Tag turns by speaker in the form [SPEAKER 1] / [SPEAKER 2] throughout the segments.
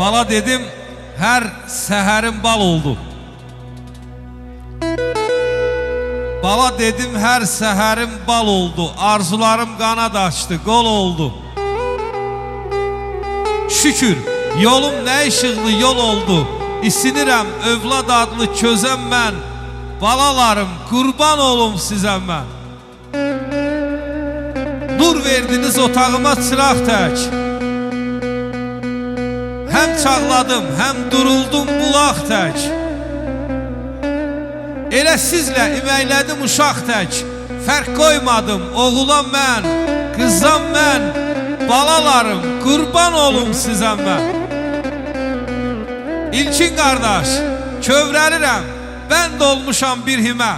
[SPEAKER 1] Bala dedim, hər səhərim bal oldu. Bala dedim, hər səhərim bal oldu. Arzularım qanad açdı, qol oldu. Şükür, yolum nə işıqlı yol oldu. İsinirəm övlad adlı közəm mən. Balalarım, qurban olum sizə mən. Nur verdiniz otağıma çıraq tək. Həm çağladım, həm duruldum bulaq tək. Elə sizlə iməklədim uşaq tək. Fərq qoymadım, oğulam mən, qızam mən. Balalarım, qurban olum sizə mən. İlkin qardaş, kövrəlirəm, bənd olmuşam bir himə.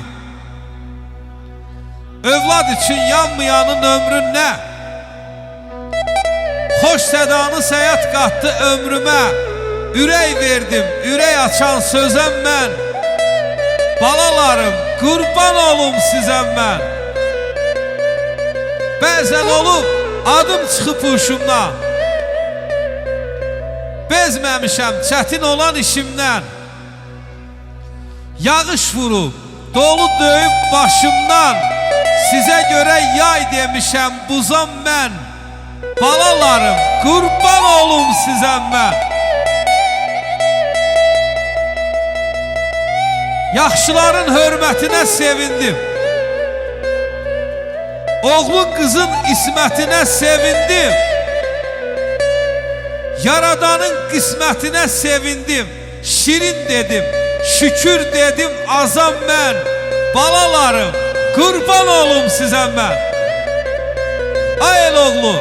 [SPEAKER 1] Övlad üçün yanmayanın ömrün nə? Xoş sədanı səyat qatdı ömrümə. Ürək verdim, ürək açan sözəm mən. Balalarım, qurban olum sizə mən. Bəzən olub, adım çıxıb huşumdan. Bezməmişəm çətin olan işimdən. Yağış vurub, dolu döyüb başımdan. Sizə görə yay demişəm buzam mən. Balalarım, qurban olum sizə mən. Yaxşıların hörmətinə sevindim. Oğlun qızın ismətinə sevindim. Yaradanın qismətinə sevindim. Şirin dedim, şükür dedim azam mən. Balalarım, qurban olum sizə mən. Ay el oğlu,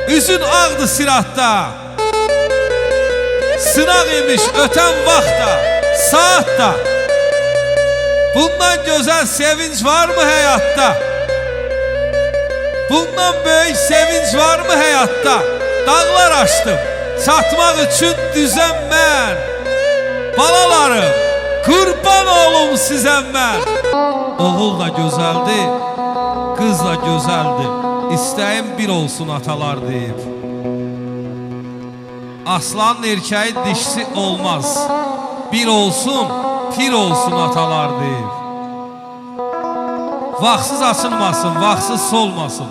[SPEAKER 1] üzün ağdı siratda. Sınaq imiş ötən vaxtda, saatda. Bundan gözəl sevinç var mı həyatda? Bundan böyük sevinç var mı həyatda? Dağlar açdım, çatmaq üçün düzəm mən. Balalarım, qurban olum sizə mən. Oğul da gözəldir, qız da gözəldir. İstəyim bir olsun atalar deyib. Aslanın erkəyi dişsi olmaz. Bir olsun, pir olsun atalar deyib. Vaxtsız açılmasın, vaxtsız solmasın.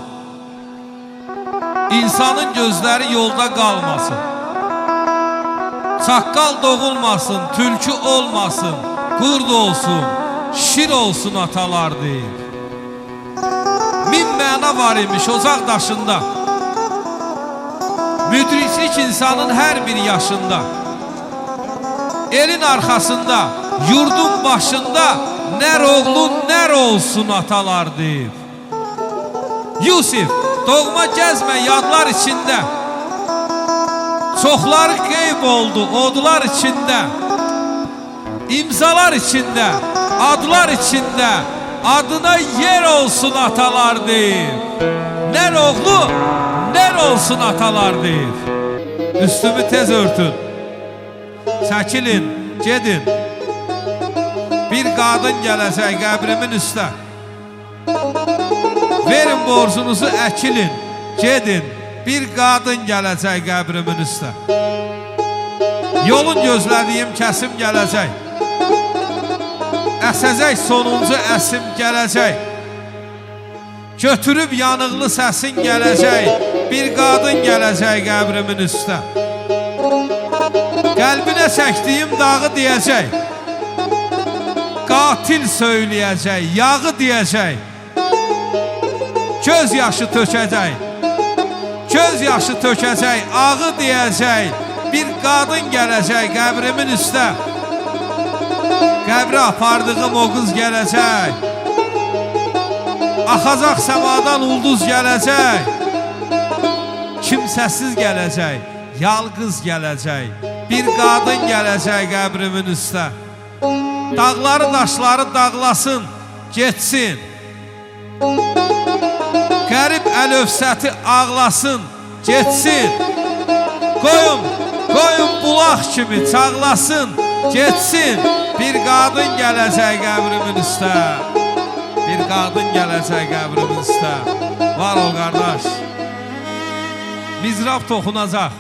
[SPEAKER 1] İnsanın gözləri yolda qalmasın. Çaqqal doğulmasın, tülkü olmasın. Qurd olsun, şir olsun atalar deyib. Min məna var imiş ocaq daşında. Müdriklik insanın hər bir yaşında. Elin arxasında, yurdun başında. Nər oğlun nər olsun atalar deyib. Yusif, doğma gəzmə yadlar içində. Çoxları qeyb oldu odlar içində. İmzalar içində, adlar içində. Adına yer olsun atalar deyib. Nər oğlu, nər olsun atalar deyib. Üstümü tez örtün. Çəkilin, gedin. Bir qadın gələcək qəbrimin üstə. Verin borcunuzu əkilin, gedin. Bir qadın gələcək qəbrimin üstə. Yolun gözlədiyim kəsim gələcək. Əsəcək sonuncu əsim gələcək. Götürüb yanıqlı səsin gələcək. Bir qadın gələcək qəbrimin üstə. Qəlbinə çəkdiyim dağı deyəcək. Qatil söyləyəcək, yağı deyəcək. Göz yaşı tökəcək. Göz yaşı tökəcək, ağı deyəcək. Bir qadın gələcək qəbrimin üstə. Qəbrə apardığım o qız gələcək. Axacaq səmadan ulduz gələcək. Kimsəsiz gələcək, yalqız gələcək. Bir qadın gələcək qəbrimin üstə. Dağları daşları dağlasın, getsin. Qərib əlövsəti ağlasın, getsin. Qoyun bulaq kimi çağlasın, getsin. Bir qadın gələcək qəbrimin üstə. Bir qadın gələcək qəbrimin üstə. Var ol qardaş. Mizrab toxunacaq.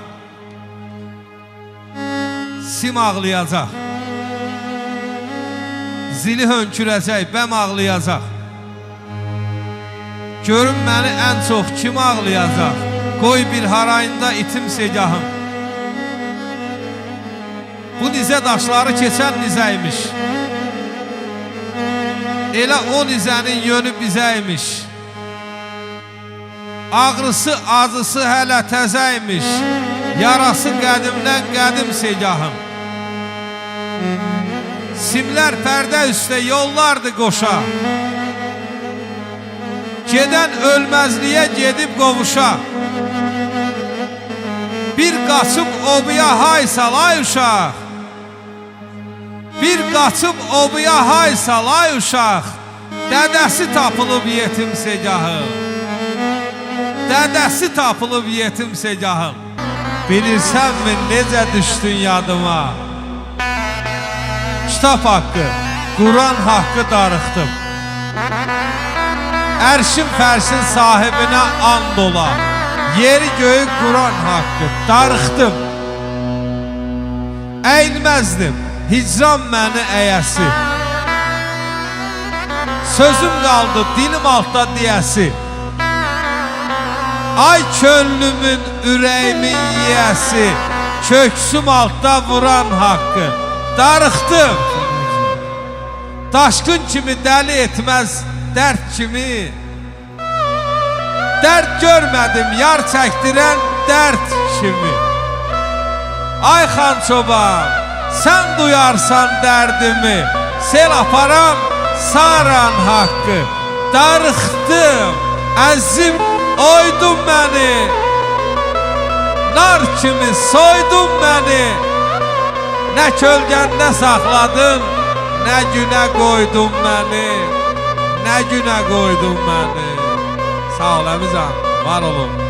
[SPEAKER 1] sim ağlayacaq. Zili hönkürəcək, bəm ağlayacaq. Görün məni ən çox kim ağlayacaq? Qoy bir harayında itim segahım. Bu nizə daşları keçən nizəymiş. Elə o nizənin yönü bizəymiş. Ağrısı, acısı hələ təzəymiş. Yarası qədimdən qədim segahım. Simlər pərdə üstə yollardı qoşa. Gedən ölməzliyə gedib qovuşa. Bir qaçıb obuya hay salay uşaq. Bir qaçıb obuya hay salay uşaq. Dədəsi tapılıb yetim segahım. Dədəsi tapılıb yetim segahım. Bilirsənmi necə düşdün yadıma? Kitab haqqı, Quran haqqı darıxdım. Ərşin fərşin sahibinə and ola. Yeri göyü Quran haqqı darıxdım. Əylməzdim hicran məni əyəsi. Sözüm qaldı dilim altda deyəsi. Ay könlümün, ürəyimin yiyəsi. Köksüm altda vuran haqqı darıxdım. Daşqın kimi dəli etməz dərd kimi. Dərd görmədim yar çəkdirən dərd kimi. Ay xan çoban, sən duyarsan dərdimi. Sel aparan saran haqqı darıxdım. Əzim oydun məni. Nar kimi soydun məni. Nə kölgəndə saxladın, nə günə qoydun məni. Nə günə qoydun məni. Sağ ol əmizəm, var olun.